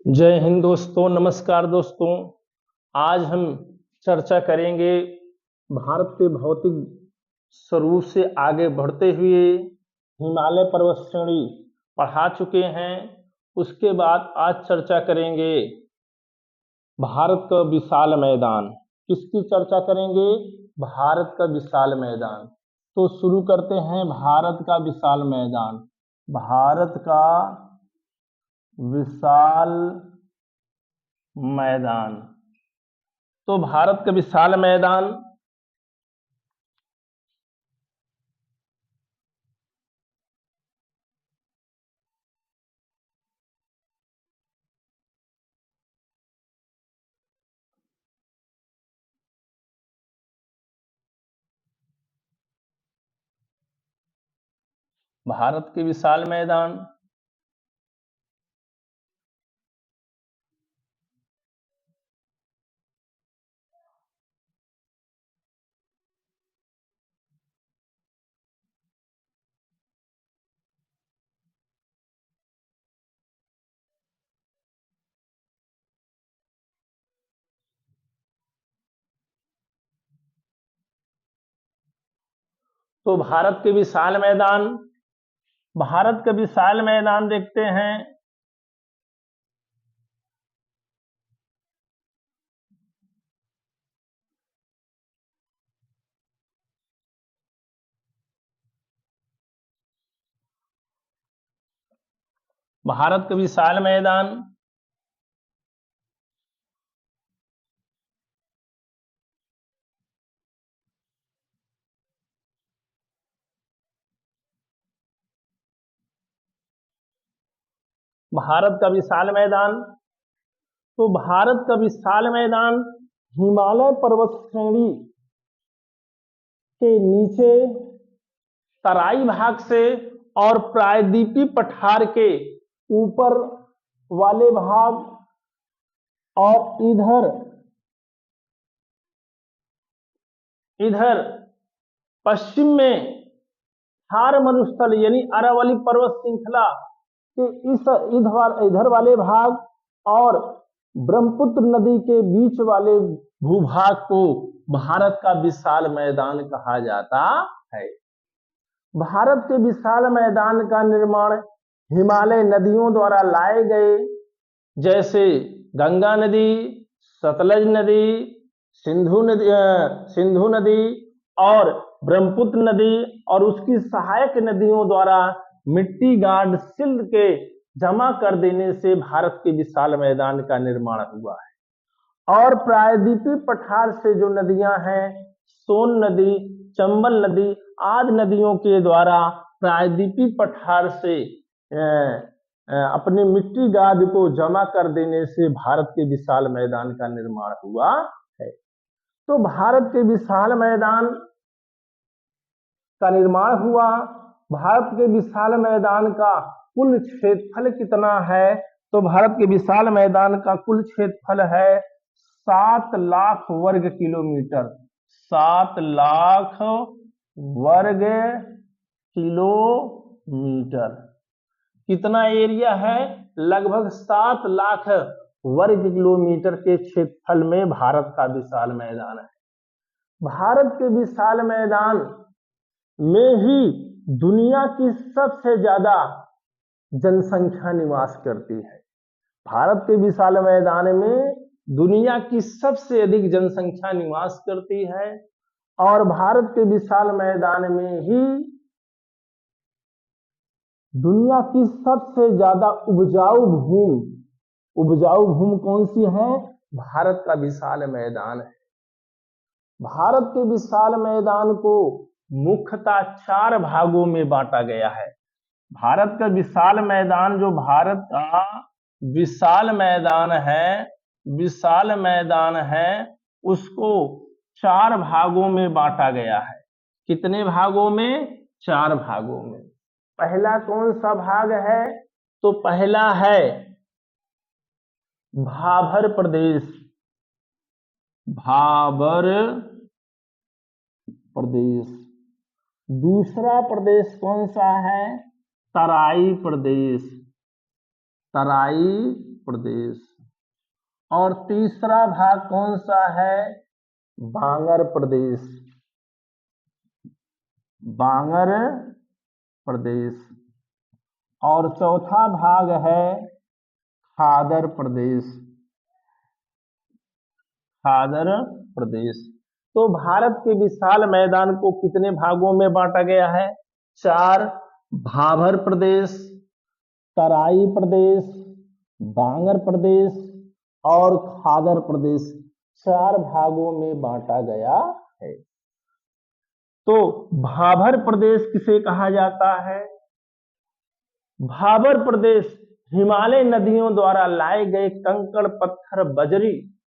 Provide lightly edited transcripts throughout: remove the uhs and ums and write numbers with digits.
जय हिंद दोस्तों, नमस्कार दोस्तों। आज हम चर्चा करेंगे भारत के भौतिक स्वरूप से आगे बढ़ते हुए हिमालय पर्वत श्रेणी पढ़ा चुके हैं। उसके बाद आज चर्चा करेंगे भारत का विशाल मैदान। किसकी चर्चा करेंगे? भारत का विशाल मैदान। तो शुरू करते हैं भारत का विशाल मैदान। भारत का विशाल मैदान। तो भारत का विशाल मैदान भारत के विशाल मैदान तो भारत का विशाल मैदान देखते हैं। भारत का विशाल मैदान भारत का विशाल मैदान तो भारत का विशाल मैदान हिमालय पर्वत श्रेणी के नीचे तराई भाग से और प्रायद्वीपीय पठार के ऊपर वाले भाग और इधर इधर पश्चिम में थार मरुस्थल यानी अरावली पर्वत श्रृंखला के इस इधर वाले भाग और ब्रह्मपुत्र नदी के बीच वाले भूभाग को भारत का विशाल मैदान कहा जाता है। भारत के विशाल मैदान का निर्माण हिमालय नदियों द्वारा लाए गए, जैसे गंगा नदी, सतलज नदी, सिंधु नदी और ब्रह्मपुत्र नदी और उसकी सहायक नदियों द्वारा मिट्टी गाड़ सिल्ट के जमा कर देने से भारत के विशाल मैदान का निर्माण हुआ है। और प्रायद्वीपीय पठार से जो नदियां हैं, सोन नदी, चंबल नदी आदि नदियों के द्वारा प्रायद्वीपीय पठार से अपने मिट्टी गाद को जमा कर देने से भारत के विशाल मैदान का निर्माण हुआ है। तो भारत के विशाल मैदान का निर्माण हुआ। भारत के विशाल मैदान का कुल क्षेत्रफल कितना है? तो भारत के विशाल मैदान का कुल क्षेत्रफल है 7 लाख वर्ग किलोमीटर। 7 लाख वर्ग किलोमीटर कितना एरिया है? लगभग 7 लाख वर्ग किलोमीटर के क्षेत्रफल में भारत का विशाल मैदान है। भारत के विशाल मैदान में ही दुनिया की सबसे ज्यादा जनसंख्या निवास करती है। भारत के विशाल मैदान में दुनिया की सबसे अधिक जनसंख्या निवास करती है और भारत के विशाल मैदान में ही दुनिया की सबसे ज्यादा उपजाऊ भूमि कौन सी है? भारत का विशाल मैदान है। भारत के विशाल मैदान को मुख्यतः 4 भागों में बांटा गया है। भारत का विशाल मैदान, जो भारत का विशाल मैदान है, उसको 4 भागों में बांटा गया है। कितने भागों में? 4 भागों में। पहला कौन सा भाग है? तो पहला है भाबर प्रदेश। भाबर प्रदेश। दूसरा प्रदेश कौन सा है? तराई प्रदेश। तराई प्रदेश। और तीसरा भाग कौन सा है? बांगर प्रदेश, बांगर प्रदेश। और चौथा भाग है खादर प्रदेश, खादर प्रदेश। तो भारत के विशाल मैदान को कितने भागों में बांटा गया है? 4। भाभर प्रदेश, तराई प्रदेश, बांगर प्रदेश और खादर प्रदेश, 4 भागों में बांटा गया है। तो भाभर प्रदेश किसे कहा जाता है? भाभर प्रदेश हिमालय नदियों द्वारा लाए गए कंकड़, पत्थर, बजरी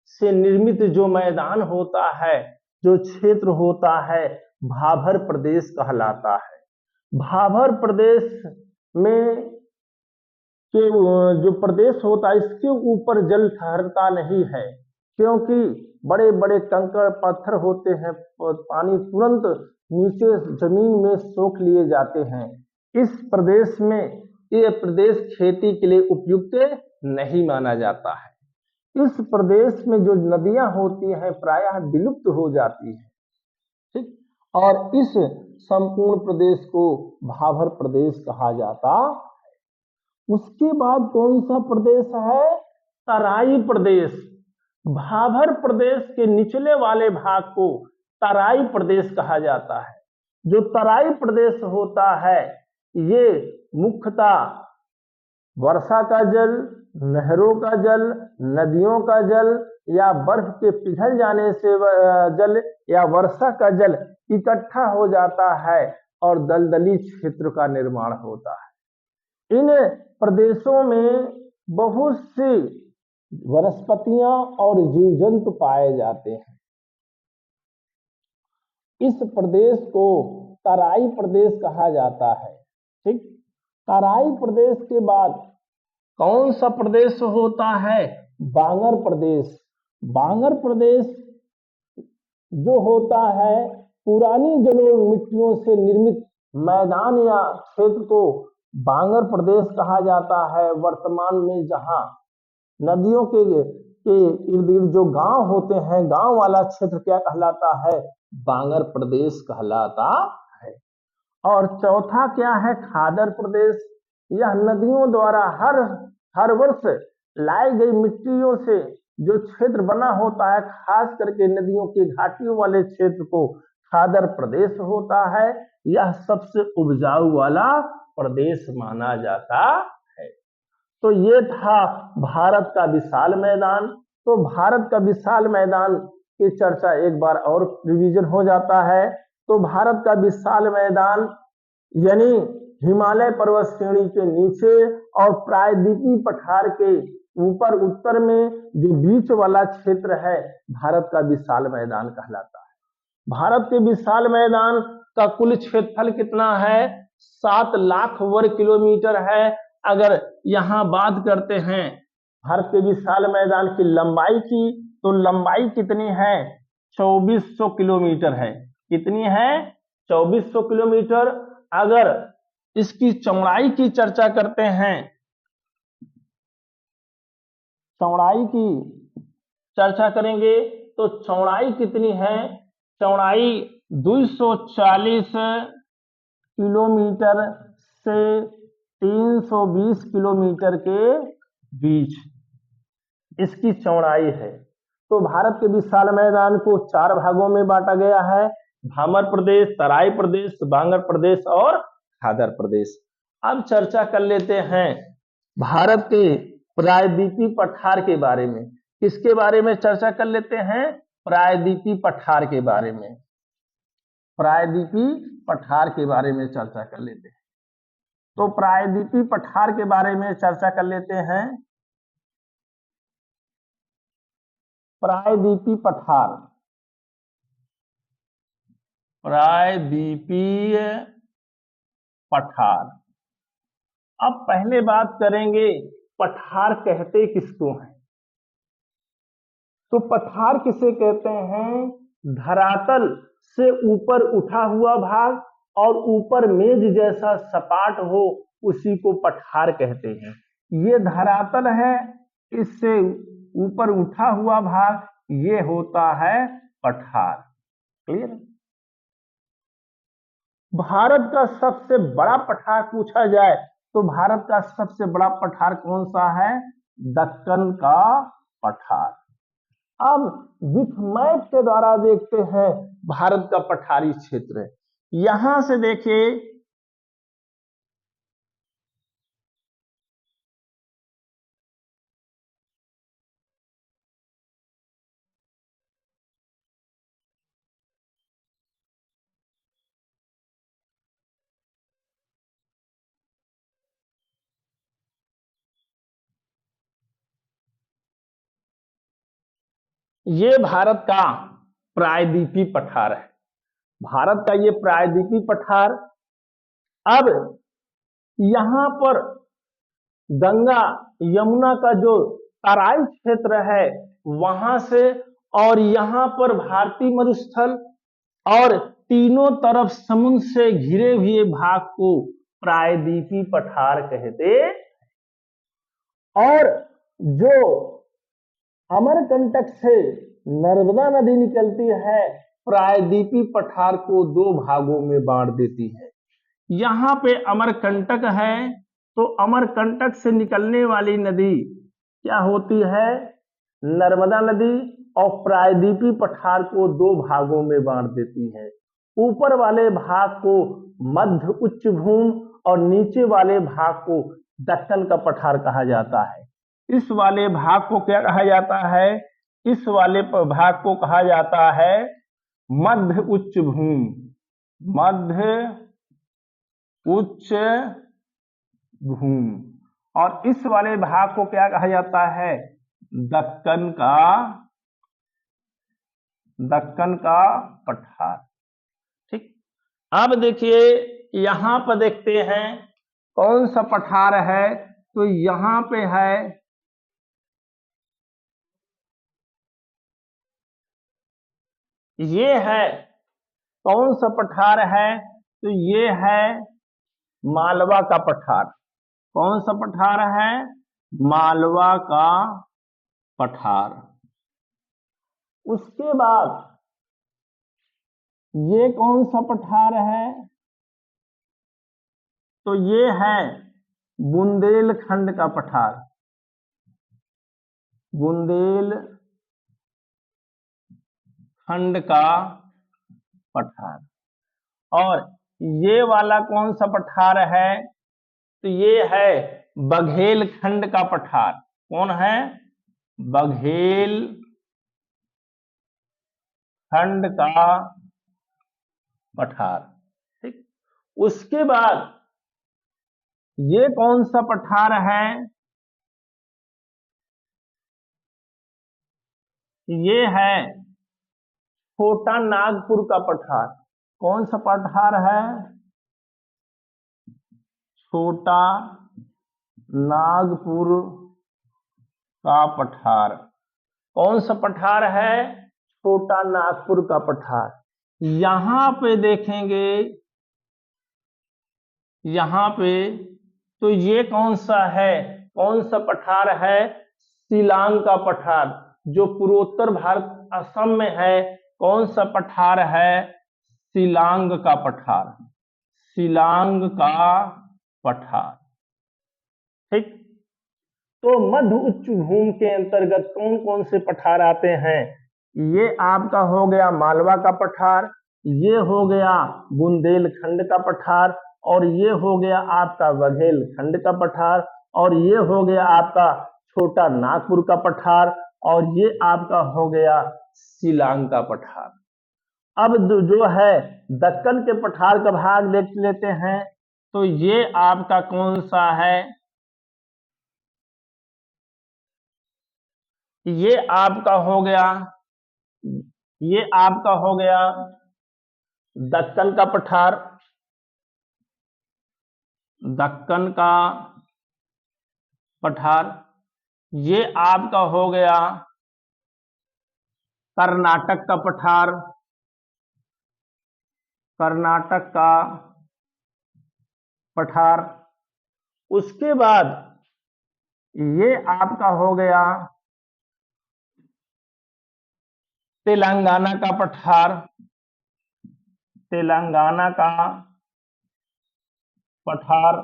से निर्मित जो मैदान होता है, जो क्षेत्र होता है, भाभर प्रदेश कहलाता है। भाभर प्रदेश में के जो प्रदेश होता है, इसके ऊपर जल ठहरता नहीं है, क्योंकि बड़े बड़े कंकड़ पत्थर होते हैं, पानी तुरंत नीचे जमीन में सोख लिए जाते हैं। इस प्रदेश में ये प्रदेश खेती के लिए उपयुक्त नहीं माना जाता है। इस प्रदेश में जो नदियां होती हैं प्रायः विलुप्त हो जाती हैं, ठीक। और इस संपूर्ण प्रदेश को भाभर प्रदेश कहा जाता है। उसके बाद कौन सा प्रदेश है? तराई प्रदेश। भाभर प्रदेश के निचले वाले भाग को तराई प्रदेश कहा जाता है। जो तराई प्रदेश होता है, ये मुख्यतः वर्षा का जल, नहरों का जल, नदियों का जल या बर्फ के पिघल जाने से जल या वर्षा का जल इकट्ठा हो जाता है और दलदली क्षेत्र का निर्माण होता है। इन प्रदेशों में बहुत सी वनस्पतियां और जीव जंतु पाए जाते हैं। इस प्रदेश को तराई प्रदेश कहा जाता है, ठीक। तराई प्रदेश के बाद कौन सा प्रदेश होता है? बांगर प्रदेश। बांगर प्रदेश जो होता है, पुरानी जलोढ़ मिट्टियों से निर्मित मैदान या क्षेत्र को बांगर प्रदेश कहा जाता है। वर्तमान में जहां नदियों के इर्द गिर्द जो गांव होते हैं, गांव वाला क्षेत्र क्या कहलाता है? बांगर प्रदेश कहलाता है। और चौथा क्या है? खादर प्रदेश। यह नदियों द्वारा हर वर्ष लाई गई मिट्टियों से जो क्षेत्र बना होता है, खास करके नदियों के घाटियों वाले क्षेत्र को खादर प्रदेश होता है। यह सबसे उपजाऊ वाला प्रदेश माना जाता है। तो ये था भारत का विशाल मैदान। तो भारत का विशाल मैदान की चर्चा एक बार और रिवीजन हो जाता है। तो भारत का विशाल मैदान यानी हिमालय पर्वत श्रेणी के नीचे और प्रायद्वीपीय पठार के ऊपर उत्तर में जो बीच वाला क्षेत्र है, भारत का विशाल मैदान कहलाता है। भारत के विशाल मैदान का कुल क्षेत्रफल कितना है? 7 लाख वर्ग किलोमीटर है। अगर यहाँ बात करते हैं भारत के विशाल मैदान की लंबाई की, तो लंबाई कितनी है? 2400 किलोमीटर है। कितनी है? 2400 किलोमीटर। अगर इसकी चौड़ाई की चर्चा करते हैं, चौड़ाई की चर्चा करेंगे तो चौड़ाई कितनी है? चौड़ाई 240 किलोमीटर से 320 किलोमीटर के बीच इसकी चौड़ाई है। तो भारत के विशाल मैदान को 4 भागों में बांटा गया है: भाभर प्रदेश, तराई प्रदेश, बांगर प्रदेश और खादर प्रदेश। अब चर्चा कर लेते हैं भारत के प्रायद्वीपीय पठार के बारे में। किसके बारे में चर्चा कर लेते हैं? प्रायद्वीपीय पठार के बारे में। प्रायद्वीपीय पठार के बारे में चर्चा कर लेते हैं। तो प्रायद्वीपीय पठार के बारे में चर्चा कर लेते हैं। प्रायद्वीपीय पठार, प्रायद्वीपीय पठार। अब पहले बात करेंगे पठार कहते किसको हैं। तो पठार किसे कहते हैं? धरातल से ऊपर उठा हुआ भाग और ऊपर मेज जैसा सपाट हो, उसी को पठार कहते हैं। ये धरातल है इससे ऊपर उठा हुआ भाग ये होता है पठार। क्लियर? भारत का सबसे बड़ा पठार पूछा जाए तो भारत का सबसे बड़ा पठार कौन सा है? दक्कन का पठार। अब विथ मैप के द्वारा देखते हैं भारत का पठारी क्षेत्र। यहां से देखिए, ये भारत का प्रायद्वीपीय पठार है। भारत का ये प्रायद्वीपीय पठार। अब यहां पर गंगा यमुना का जो तराई क्षेत्र है वहां से, और यहां पर भारतीय मरुस्थल और तीनों तरफ समुद्र से घिरे हुए भाग को प्रायद्वीपीय पठार कहते। और जो अमरकंटक से नर्मदा नदी निकलती है प्रायद्वीपीय पठार को दो भागों में बांट देती है। यहाँ पे अमरकंटक है तो अमरकंटक से निकलने वाली नदी क्या होती है? नर्मदा नदी। और प्रायद्वीपीय पठार को दो भागों में बांट देती है। ऊपर वाले भाग को मध्य उच्च भूमि और नीचे वाले भाग को दक्कन का पठार कहा जाता है। इस वाले भाग को क्या कहा जाता है? इस वाले भाग को कहा जाता है मध्य उच्च भूमि। मध्य उच्च भूमि। और इस वाले भाग को क्या कहा जाता है? दक्कन का पठार। ठीक। अब देखिए, यहां पर देखते हैं कौन सा पठार है। तो यहां पे है, ये है कौन सा पठार है? तो ये है मालवा का पठार। कौन सा पठार है? मालवा का पठार। उसके बाद ये कौन सा पठार है? तो ये है बुंदेलखंड का पठार। बुंदेलखंड का पठार। और ये वाला कौन सा पठार है? तो ये है बघेलखंड का पठार। कौन है? बघेलखंड का पठार। ठीक। उसके बाद ये कौन सा पठार है? ये है छोटा नागपुर का पठार। कौन सा पठार है? छोटा नागपुर का पठार। कौन सा पठार है? छोटा नागपुर का पठार। यहां पे देखेंगे, यहां पे तो ये कौन सा है? कौन सा पठार है? शिलांग का पठार, जो पूर्वोत्तर भारत असम में है। कौन सा पठार है? शिलांग का पठार। शिलांग का पठार। ठीक। तो मध्य उच्च भूमि के अंतर्गत कौन कौन से पठार आते हैं? ये आपका हो गया मालवा का पठार, ये हो गया बुंदेलखंड का पठार, और ये हो गया आपका बघेलखंड का पठार, और ये हो गया आपका छोटा नागपुर का पठार, और ये आपका हो गया शिलांग का पठार। अब जो है दक्कन के पठार का भाग देख लेते हैं। तो ये आपका कौन सा है? ये आपका हो गया, ये आपका हो गया दक्कन का पठार। दक्कन का पठार। ये आपका हो गया कर्नाटक का पठार। कर्नाटक का पठार। उसके बाद ये आपका हो गया तेलंगाना का पठार, तेलंगाना का पठार।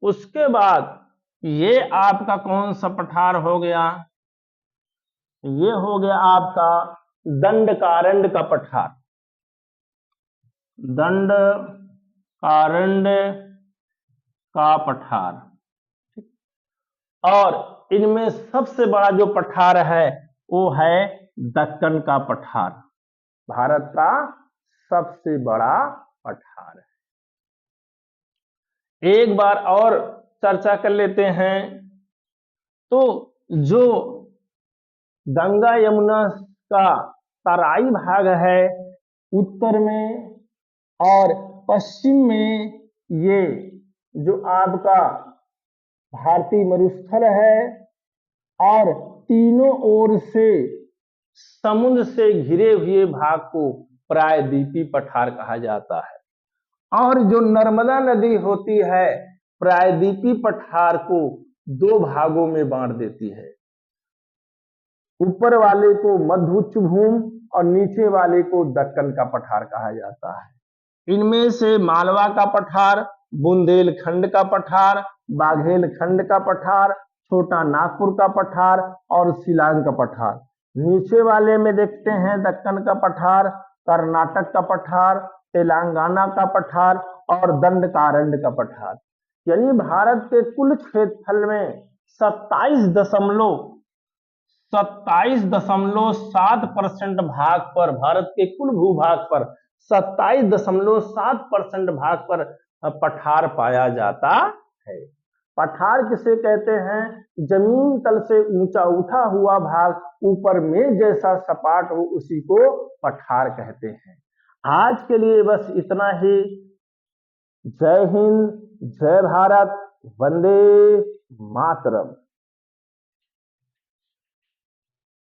उसके बाद ये आपका कौन सा पठार हो गया, ये हो गया आपका दंडकारण्य का पठार, दंडकारण्य का पठार। और इनमें सबसे बड़ा जो पठार है वो है दक्कन का पठार, भारत का सबसे बड़ा पठार है। एक बार और चर्चा कर लेते हैं। तो जो गंगा यमुना का तराई भाग है उत्तर में और पश्चिम में, ये जो आपका भारतीय मरुस्थल है और तीनों ओर से समुद्र से घिरे हुए भाग को प्रायद्वीपीय पठार कहा जाता है। और जो नर्मदा नदी होती है प्रायद्वीपीय पठार को दो भागों में बांट देती है, ऊपर वाले को मध्य उच्च भूमि और नीचे वाले को दक्कन का पठार कहा जाता है। इनमें से मालवा का पठार, बुंदेलखंड का पठार, बाघेलखंड का पठार, छोटा नागपुर का पठार और शिलांग का पठार। नीचे वाले में देखते हैं दक्कन का पठार, कर्नाटक का पठार, तेलंगाना का पठार और दंडकारण्य का पठार। यानी भारत के कुल क्षेत्रफल में 27.7% भाग पर, भारत के कुल भूभाग पर 27.7% भाग पर पठार पाया जाता है। पठार किसे कहते हैं, जमीन तल से ऊंचा उठा हुआ भाग, ऊपर में जैसा सपाट हो उसी को पठार कहते हैं। आज के लिए बस इतना ही। जय हिंद, जय भारत, वंदे मातरम।